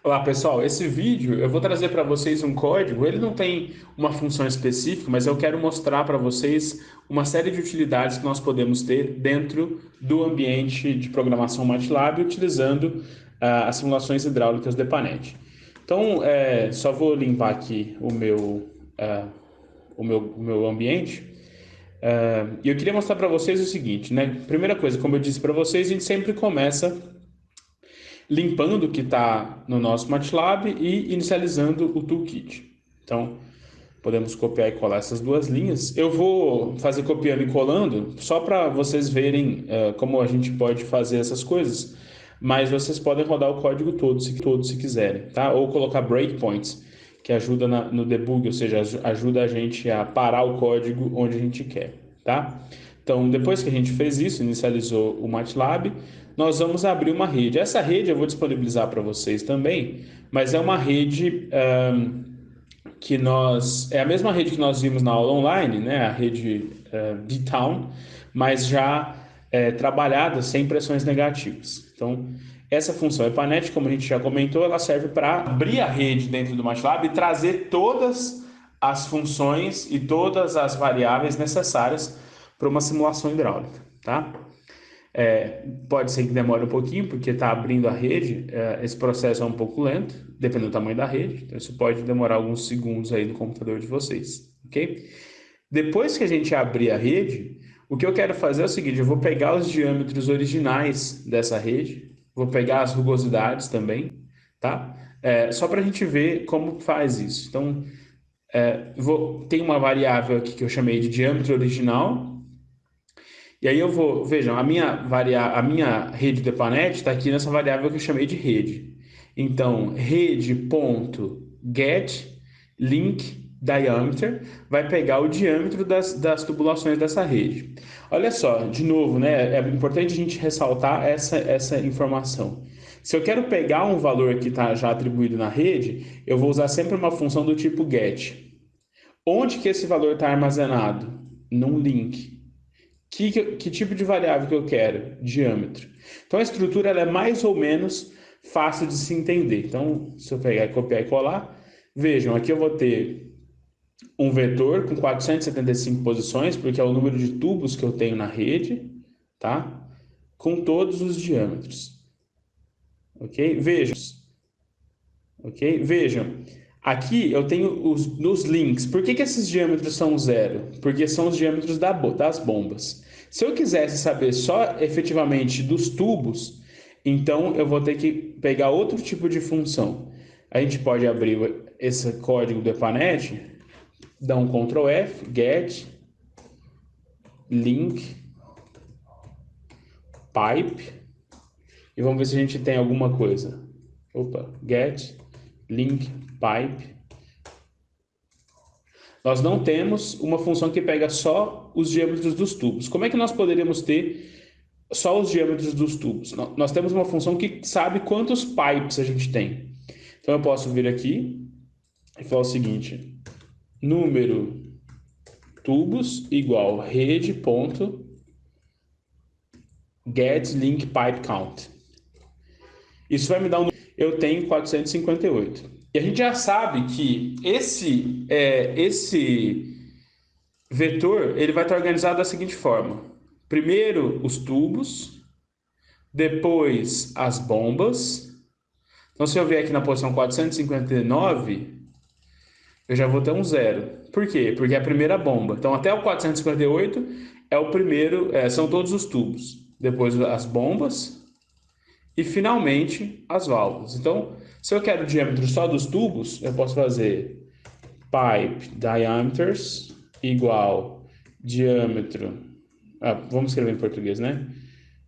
Olá pessoal, esse vídeo eu vou trazer para vocês um código. Ele não tem uma função específica, mas eu quero mostrar para vocês uma série de utilidades que nós podemos ter dentro do ambiente de programação MATLAB utilizando as simulações hidráulicas do EPANET. Então, só vou limpar aqui o meu ambiente. E eu queria mostrar para vocês o seguinte, né? Primeira coisa, como eu disse para vocês, a gente sempre começa limpando o que está no nosso MATLAB e inicializando o toolkit. Então, podemos copiar e colar essas duas linhas. Eu vou fazer copiando e colando só para vocês verem como a gente pode fazer essas coisas, mas vocês podem rodar o código todo se quiserem, tá? Ou colocar breakpoints, que ajuda no debug, ou seja, ajuda a gente a parar o código onde a gente quer, tá? Então, depois que a gente fez isso, inicializou o MATLAB, nós vamos abrir uma rede. Essa rede eu vou disponibilizar para vocês também, mas é uma rede é a mesma rede que nós vimos na aula online, né? A rede D-Town, mas já trabalhada sem pressões negativas. Então, essa função EPANET, como a gente já comentou, ela serve para abrir a rede dentro do MATLAB e trazer todas as funções e todas as variáveis necessárias para uma simulação hidráulica, tá? Pode ser que demore um pouquinho, porque está abrindo a rede, esse processo é um pouco lento, dependendo do tamanho da rede, então isso pode demorar alguns segundos aí no computador de vocês, ok? Depois que a gente abrir a rede, o que eu quero fazer é o seguinte, eu vou pegar os diâmetros originais dessa rede, vou pegar as rugosidades também, tá? Só para a gente ver como faz isso. Então, tem uma variável aqui que eu chamei de diâmetro original. E aí vejam, a minha rede de EPANET está aqui nessa variável que eu chamei de rede. Então, rede.get link diameter vai pegar o diâmetro das tubulações dessa rede. Olha só, de novo, né? É importante a gente ressaltar essa informação. Se eu quero pegar um valor que está já atribuído na rede, eu vou usar sempre uma função do tipo get. Onde que esse valor está armazenado? Num link. Que tipo de variável que eu quero? Diâmetro. Então a estrutura ela é mais ou menos fácil de se entender. Então, se eu pegar, copiar e colar, vejam, aqui eu vou ter um vetor com 475 posições, porque é o número de tubos que eu tenho na rede, tá? Com todos os diâmetros. Ok? Vejam, aqui eu tenho nos links. Por que esses diâmetros são zero? Porque são os diâmetros das bombas. Se eu quisesse saber só efetivamente dos tubos, então eu vou ter que pegar outro tipo de função. A gente pode abrir esse código do EPANET, dar um Ctrl F, get, link, pipe, e vamos ver se a gente tem alguma coisa. Opa, get, link, pipe. Nós não temos uma função que pega só os diâmetros dos tubos. Como é que nós poderíamos ter só os diâmetros dos tubos? Nós temos uma função que sabe quantos pipes a gente tem. Então eu posso vir aqui e falar o seguinte: número tubos igual rede.getLinkPipeCount. Isso vai me dar um número. Eu tenho 458. E a gente já sabe que esse vetor ele vai estar organizado da seguinte forma: primeiro os tubos, depois as bombas. Então, se eu vier aqui na posição 459, eu já vou ter um zero. Por quê? Porque é a primeira bomba. Então, até o 458 é o primeiro, são todos os tubos. Depois as bombas e, finalmente, as válvulas. Então, se eu quero o diâmetro só dos tubos, eu posso fazer pipe diameters igual diâmetro. Vamos escrever em português, né?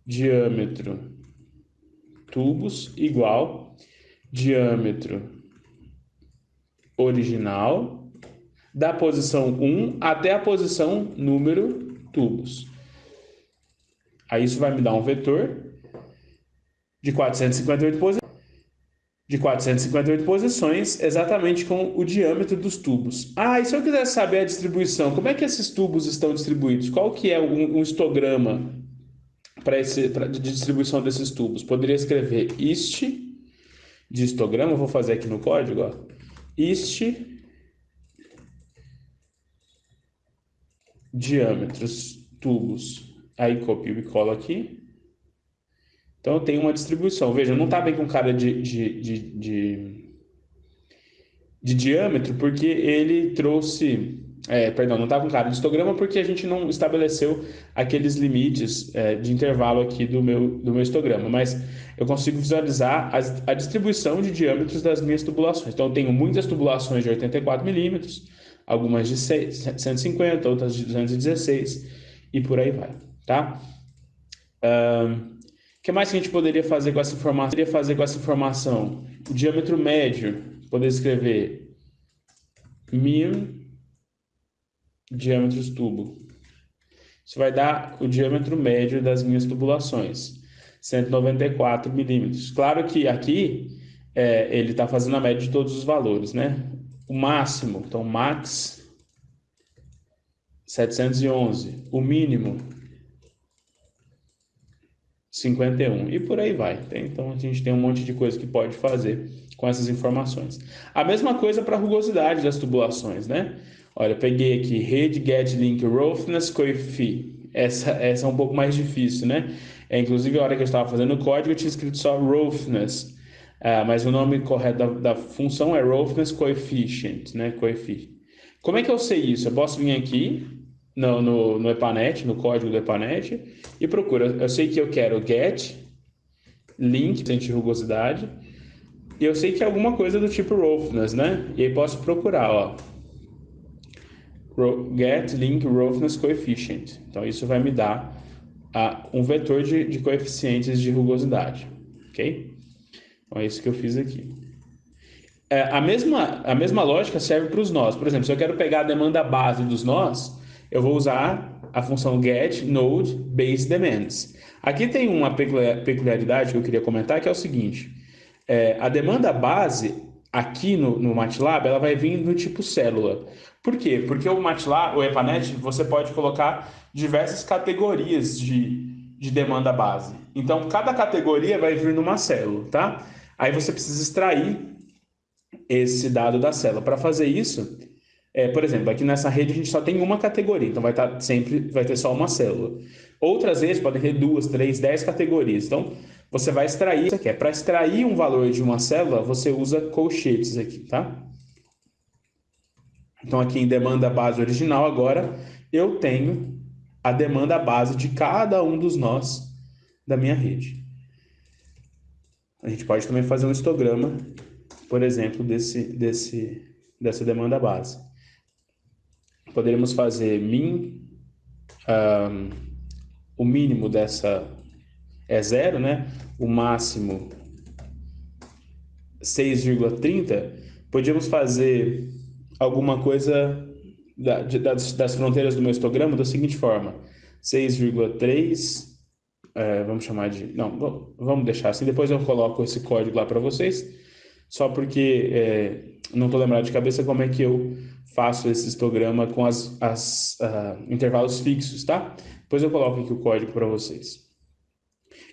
Diâmetro tubos igual diâmetro original da posição 1 até a posição número tubos. Aí isso vai me dar um vetor de 458 posições, exatamente com o diâmetro dos tubos. E se eu quiser saber a distribuição, como é que esses tubos estão distribuídos? Qual que é um histograma de distribuição desses tubos? Poderia escrever ist de histograma, eu vou fazer aqui no código, ó, ist diâmetros tubos, aí copio e colo aqui. Então eu tenho uma distribuição. Veja, não está bem com cara de diâmetro, porque ele trouxe. Perdão, não está com cara de histograma porque a gente não estabeleceu aqueles limites de intervalo aqui do meu histograma, mas eu consigo visualizar a distribuição de diâmetros das minhas tubulações. Então eu tenho muitas tubulações de 84 milímetros, algumas de 150, outras de 216 e por aí vai, tá? O que mais que a gente poderia fazer com essa informação? Poderia fazer com essa informação o diâmetro médio, poder escrever mean diâmetros tubo. Isso vai dar o diâmetro médio das minhas tubulações, 194 milímetros. Claro que aqui ele está fazendo a média de todos os valores, né? O máximo, então max 711, o mínimo 51 e por aí vai. Então a gente tem um monte de coisa que pode fazer com essas informações. A mesma coisa para a rugosidade das tubulações, né? Olha, eu peguei aqui rede, get, link, roughness, coefficient. Essa é um pouco mais difícil, né? Inclusive, a hora que eu estava fazendo o código, eu tinha escrito só roughness. Mas o nome correto da função é roughness coefficient, né? Coefficient. Como é que eu sei isso? Eu posso vir aqui no EPANET, no código do EPANET, e procuro. Eu sei que eu quero get, link, de rugosidade, e eu sei que é alguma coisa do tipo roughness, né? E aí posso procurar, ó. Get link roughness coefficient. Então isso vai me dar um vetor de coeficientes de rugosidade, ok? Então é isso que eu fiz aqui. A mesma lógica serve para os nós. Por exemplo, se eu quero pegar a demanda base dos nós, eu vou usar a função get node base demands. Aqui tem uma peculiaridade que eu queria comentar, que é o seguinte: a demanda base aqui no MATLAB, ela vai vir no tipo célula. Por quê? Porque o MATLAB, o EPANET, você pode colocar diversas categorias de demanda base. Então, cada categoria vai vir numa célula, tá? Aí você precisa extrair esse dado da célula. Para fazer isso, por exemplo, aqui nessa rede a gente só tem uma categoria, então vai ter só uma célula. Outras redes podem ter 2, 3, 10 categorias. Então, você vai extrair isso aqui. Para extrair um valor de uma célula, você usa colchetes aqui, tá? Então, aqui em demanda base original, agora, eu tenho a demanda base de cada um dos nós da minha rede. A gente pode também fazer um histograma, por exemplo, dessa demanda base. Poderíamos fazer min, o mínimo dessa é 0, né? O máximo 6,30. Podíamos fazer alguma coisa das fronteiras do meu histograma da seguinte forma: 6,3, vamos chamar de... Não, vamos deixar assim, depois eu coloco esse código lá para vocês, só porque não estou lembrado de cabeça como é que eu faço esse histograma com intervalos fixos, tá? Depois eu coloco aqui o código para vocês.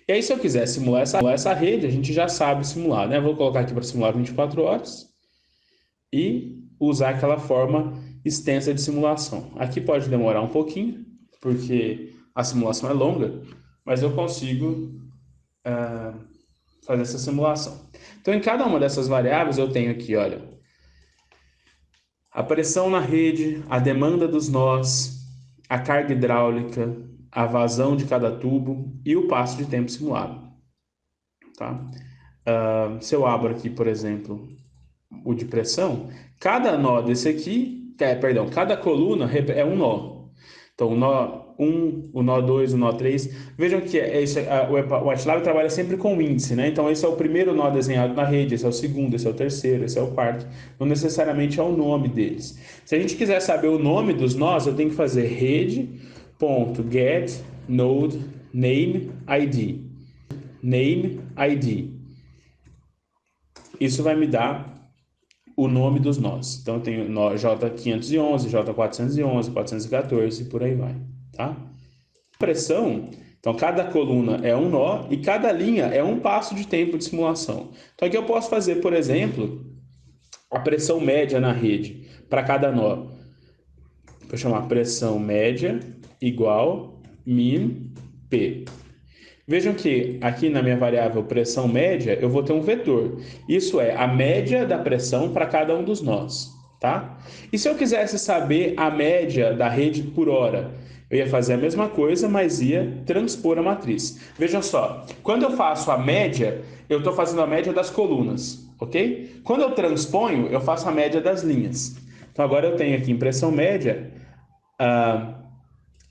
E aí, se eu quiser simular essa rede, a gente já sabe simular, né? Eu vou colocar aqui para simular 24 horas e usar aquela forma extensa de simulação. Aqui pode demorar um pouquinho, porque a simulação é longa, mas eu consigo fazer essa simulação. Então, em cada uma dessas variáveis, eu tenho aqui, olha, a pressão na rede, a demanda dos nós, a carga hidráulica, a vazão de cada tubo e o passo de tempo simulado. Tá? Se eu abro aqui, por exemplo, o de pressão, cada nó desse aqui, cada coluna é um nó. Então, o nó 1, o nó 2, o nó 3. Vejam que o MATLAB trabalha sempre com índice, né? Então, esse é o primeiro nó desenhado na rede, esse é o segundo, esse é o terceiro, esse é o quarto. Não necessariamente é o nome deles. Se a gente quiser saber o nome dos nós, eu tenho que fazer rede.get node name id. Name id. Isso vai me dar o nome dos nós. Então, eu tenho nó J511, J411, 414 e por aí vai, tá? Pressão, Então, cada coluna é um nó e cada linha é um passo de tempo de simulação. Então, aqui eu posso fazer, por exemplo, a pressão média na rede para cada nó. Vou chamar pressão média igual min P. Vejam que aqui na minha variável pressão média, eu vou ter um vetor. Isso é a média da pressão para cada um dos nós, tá? E se eu quisesse saber a média da rede por hora? Eu ia fazer a mesma coisa, mas ia transpor a matriz. Vejam só, quando eu faço a média, eu estou fazendo a média das colunas, ok? Quando eu transponho, eu faço a média das linhas. Então agora eu tenho aqui em pressão média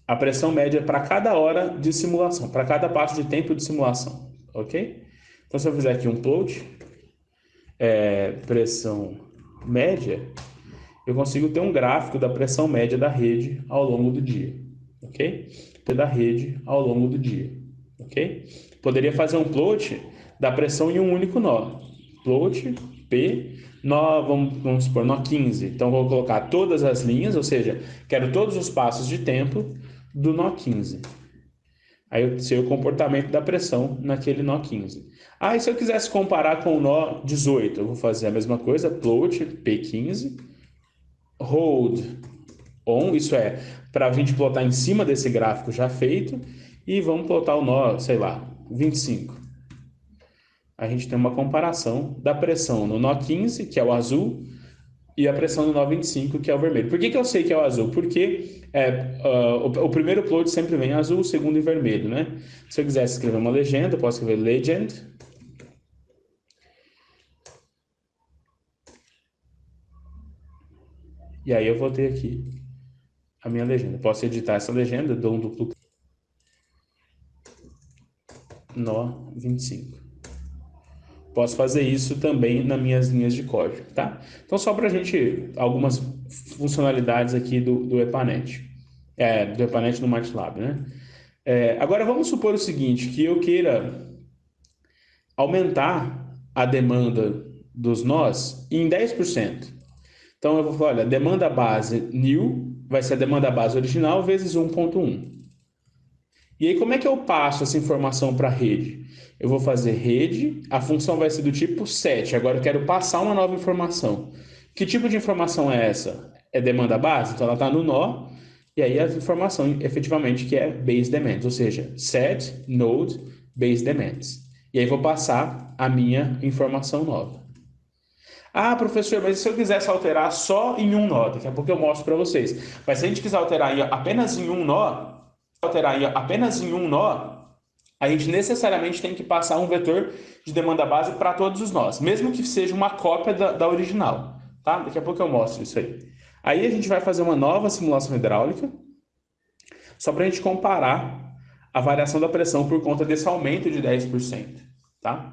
a pressão média para cada hora de simulação, para cada passo de tempo de simulação, ok? Então, se eu fizer aqui um plot, pressão média, eu consigo ter um gráfico da pressão média da rede ao longo do dia, ok? Da rede ao longo do dia, ok? Poderia fazer um plot da pressão em um único nó. Plot P, nó, vamos supor, nó 15. Então, vou colocar todas as linhas, ou seja, quero todos os passos de tempo do nó 15. Aí eu sei o comportamento da pressão naquele nó 15. E se eu quisesse comparar com o nó 18, eu vou fazer a mesma coisa, plot P15, hold on, isso é, para a gente plotar em cima desse gráfico já feito, e vamos plotar o nó, sei lá, 25. A gente tem uma comparação da pressão no nó 15, que é o azul, e a pressão no nó 25, que é o vermelho. Por que eu sei que é o azul? Porque o primeiro plot sempre vem azul, o segundo em vermelho, né? Se eu quisesse escrever uma legenda, eu posso escrever legend. E aí eu vou ter aqui a minha legenda. Posso editar essa legenda, dou um duplo clique. Nó 25. Posso fazer isso também nas minhas linhas de código, tá? Então, só para a gente, algumas funcionalidades aqui do EPANET. Do EPANET no MATLAB, né? Agora, vamos supor o seguinte, que eu queira aumentar a demanda dos nós em 10%. Então, eu vou falar, olha, demanda base new vai ser a demanda base original vezes 1.1. E aí, como é que eu passo essa informação para a rede? Eu vou fazer rede, a função vai ser do tipo set. Agora eu quero passar uma nova informação. Que tipo de informação é essa? É demanda base? Então ela está no nó, e aí a informação efetivamente que é base demands, ou seja, set node base demands. E aí vou passar a minha informação nova. Professor, mas e se eu quisesse alterar só em um nó? Daqui a pouco eu mostro para vocês. Mas se a gente quiser alterar apenas em um nó, a gente necessariamente tem que passar um vetor de demanda base para todos os nós, mesmo que seja uma cópia da original, tá? Daqui a pouco eu mostro isso aí. Aí a gente vai fazer uma nova simulação hidráulica, só para a gente comparar a variação da pressão por conta desse aumento de 10%, tá?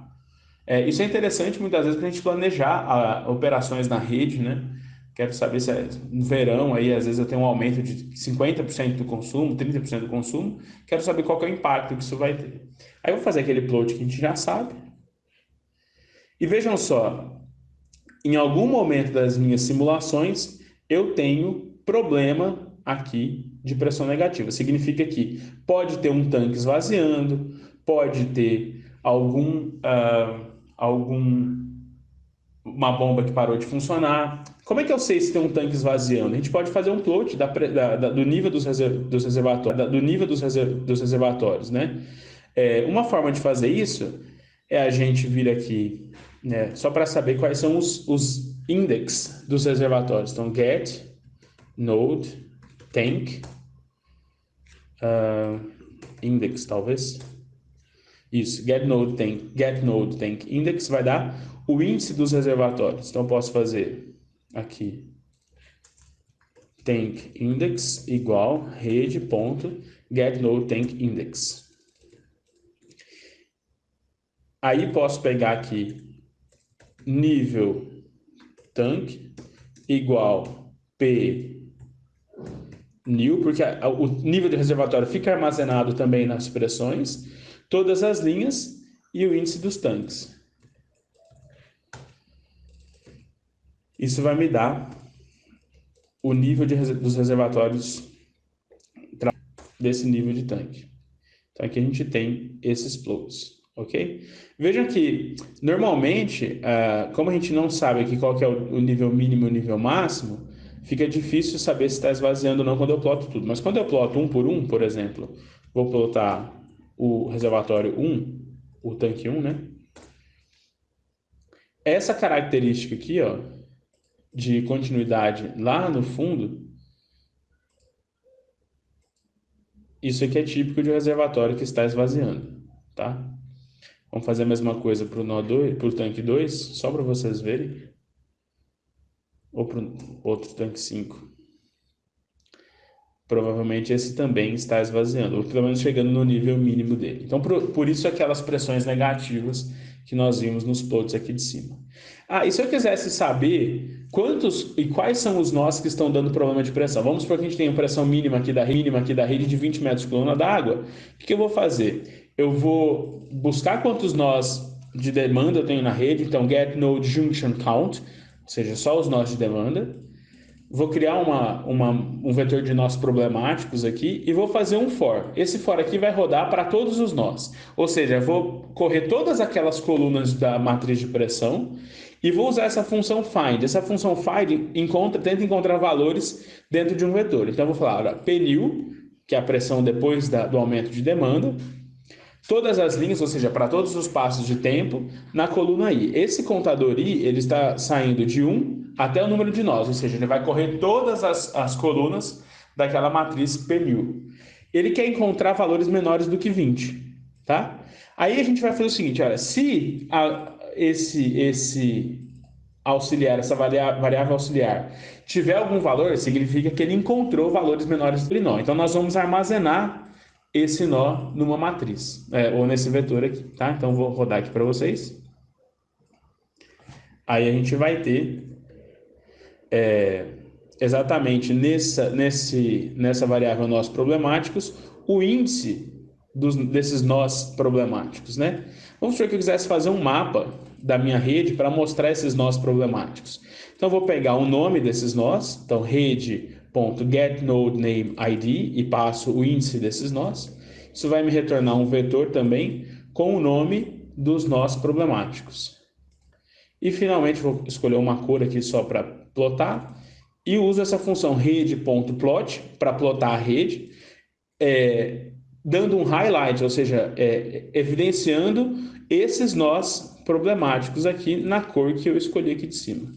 Isso é interessante muitas vezes para a gente planejar operações na rede, né? Quero saber se no verão, aí, às vezes eu tenho um aumento de 50% do consumo, 30% do consumo. Quero saber qual que é o impacto que isso vai ter. Aí eu vou fazer aquele plot que a gente já sabe. E vejam só, em algum momento das minhas simulações, eu tenho problema aqui de pressão negativa. Significa que pode ter um tanque esvaziando, pode ter uma bomba que parou de funcionar. Como é que eu sei se tem um tanque esvaziando? A gente pode fazer um plot do nível dos reservatórios, né? Uma forma de fazer isso é a gente vir aqui, né, só para saber quais são os index dos reservatórios. Então, get node tank index, talvez. Isso, get node tank index vai dar o índice dos reservatórios. Então, eu posso fazer aqui tank index igual rede.getNodeTankIndex. Aí posso pegar aqui nível tank igual P new, porque o nível de reservatório fica armazenado também nas expressões, todas as linhas e o índice dos tanques. Isso vai me dar o nível dos reservatórios desse nível de tanque. Então aqui a gente tem esses floats, ok? Vejam que, normalmente, como a gente não sabe aqui qual que é o nível mínimo e o nível máximo, fica difícil saber se está esvaziando ou não quando eu ploto tudo. Mas quando eu ploto um por um, por exemplo, vou plotar o reservatório 1, o tanque 1, né? Essa característica aqui, ó, de continuidade lá no fundo, isso aqui é típico de um reservatório que está esvaziando, tá? Vamos fazer a mesma coisa para o nó 2, para o tanque 2, só para vocês verem. Ou para o outro tanque 5. Provavelmente esse também está esvaziando, ou pelo menos chegando no nível mínimo dele. Então, por isso aquelas pressões negativas que nós vimos nos plots aqui de cima. E se eu quisesse saber quantos e quais são os nós que estão dando problema de pressão? Vamos supor que a gente tem a pressão mínima aqui da rede de 20 metros por coluna d'água. O que eu vou fazer? Eu vou buscar quantos nós de demanda eu tenho na rede, então get node junction count, ou seja, só os nós de demanda. Vou criar um vetor de nós problemáticos aqui e vou fazer um for. Esse for aqui vai rodar para todos os nós. Ou seja, eu vou correr todas aquelas colunas da matriz de pressão e vou usar essa função find. Essa função find tenta encontrar valores dentro de um vetor. Então, eu vou falar, olha, PNU, que é a pressão depois do aumento de demanda, todas as linhas, ou seja, para todos os passos de tempo, na coluna I. Esse contador I, ele está saindo de 1 até o número de nós, ou seja, ele vai correr todas as colunas daquela matriz PNU. Ele quer encontrar valores menores do que 20, tá? Aí a gente vai fazer o seguinte, olha, se esse auxiliar, essa variável auxiliar, tiver algum valor, significa que ele encontrou valores menores do que nó. Então, nós vamos armazenar esse nó numa matriz, ou nesse vetor aqui, tá? Então, vou rodar aqui para vocês. Aí a gente vai ter exatamente nessa variável nós problemáticos o índice desses nós problemáticos, né? Vamos supor que eu quisesse fazer um mapa da minha rede para mostrar esses nós problemáticos. Então, eu vou pegar o nome desses nós, então rede.getNodeNameID e passo o índice desses nós. Isso vai me retornar um vetor também com o nome dos nós problemáticos. E finalmente vou escolher uma cor aqui só para plotar e uso essa função rede.plot para plotar a rede, dando um highlight, ou seja, evidenciando esses nós problemáticos aqui na cor que eu escolhi aqui de cima.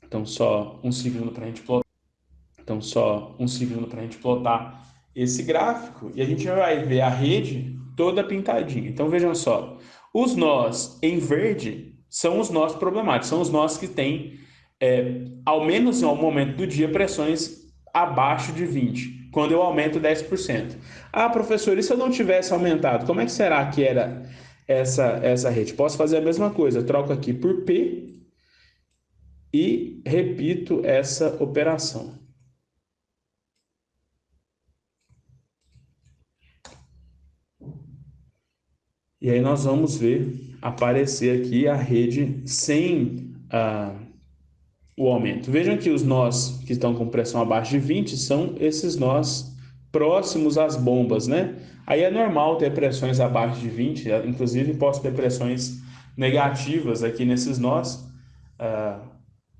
Então, só um segundo para a gente plotar. Esse gráfico e a gente vai ver a rede toda pintadinha. Então, vejam só, os nós em verde são os nós problemáticos, são os nós que têm, ao menos em algum momento do dia, pressões abaixo de 20, quando eu aumento 10%. Professor, e se eu não tivesse aumentado, como é que será que era essa rede? Posso fazer a mesma coisa, eu troco aqui por P e repito essa operação. E aí nós vamos ver aparecer aqui a rede sem o aumento. Vejam que os nós que estão com pressão abaixo de 20 são esses nós próximos às bombas, né? Aí é normal ter pressões abaixo de 20, inclusive posso ter pressões negativas aqui nesses nós,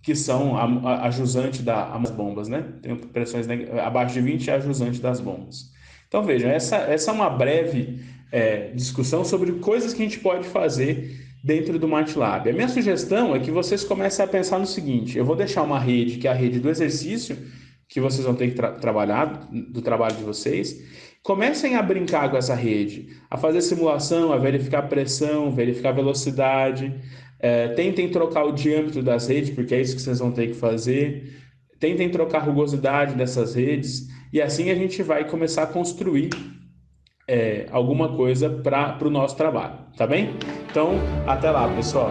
que são a jusante das bombas, né? Tem pressões abaixo de 20 é a jusante das bombas. Então vejam, essa é uma breve discussão sobre coisas que a gente pode fazer dentro do MATLAB. A minha sugestão é que vocês comecem a pensar no seguinte: eu vou deixar uma rede, que é a rede do exercício, que vocês vão ter que trabalhar, do trabalho de vocês. Comecem a brincar com essa rede, a fazer simulação, a verificar pressão, verificar velocidade. Tentem trocar o diâmetro das redes, porque é isso que vocês vão ter que fazer. Tentem trocar a rugosidade dessas redes. E assim a gente vai começar a construir alguma coisa para o nosso trabalho, tá bem? Então, até lá, pessoal!